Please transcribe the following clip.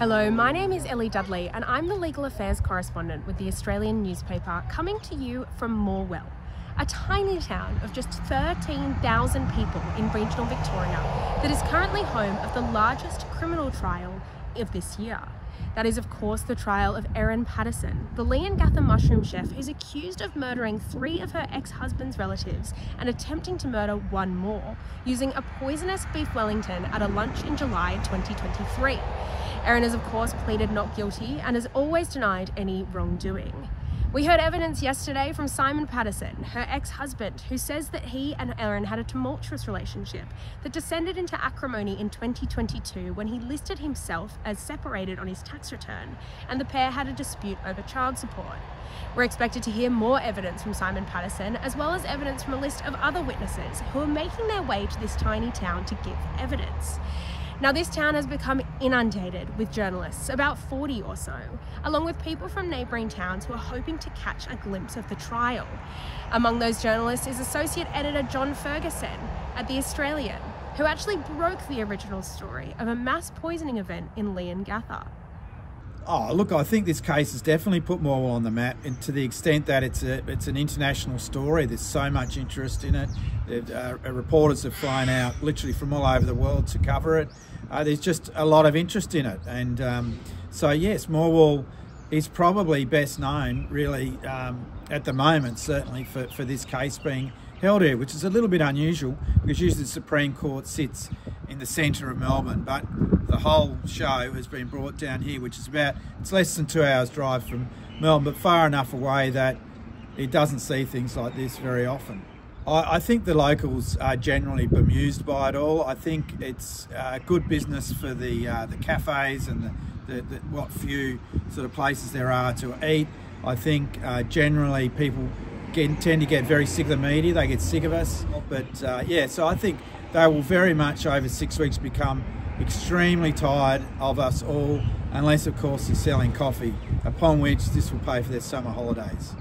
Hello, my name is Ellie Dudley and I'm the legal affairs correspondent with the Australian newspaper, coming to you from Morewell, a tiny town of just 13,000 people in regional Victoria that is currently home of the largest criminal trial of this year. That is, of course, the trial of Erin Patterson, the Leongatha mushroom chef who's accused of murdering 3 of her ex-husband's relatives and attempting to murder 1 more, using a poisonous beef Wellington at a lunch in July 2023. Erin has, of course, pleaded not guilty and has always denied any wrongdoing. We heard evidence yesterday from Simon Patterson, her ex-husband, who says that he and Erin had a tumultuous relationship that descended into acrimony in 2022 when he listed himself as separated on his tax return, and the pair had a dispute over child support. We're expected to hear more evidence from Simon Patterson, as well as evidence from a list of other witnesses who are making their way to this tiny town to give evidence. Now, this town has become inundated with journalists, about 40 or so, along with people from neighbouring towns who are hoping to catch a glimpse of the trial. Among those journalists is Associate Editor John Ferguson at The Australian, who actually broke the original story of a mass poisoning event in Leongatha. Oh, look, I think this case has definitely put Morewell on the map, and to the extent that it's an international story. There's so much interest in it. Reporters have flown out literally from all over the world to cover it. There's just a lot of interest in it, and so yes, Morewell is probably best known, really, at the moment, certainly for this case being held here, which is a little bit unusual because usually the Supreme Court sits in the centre of Melbourne, but the whole show has been brought down here, which is it's less than 2 hours drive from Melbourne, but far enough away that it doesn't see things like this very often. I think the locals are generally bemused by it all. I think it's good business for the cafes and the what few sort of places there are to eat. I think generally people tend to get very sick of the media. They get sick of us. But yeah, so I think they will very much over 6 weeks become extremely tired of us all, unless of course they're selling coffee, upon which this will pay for their summer holidays.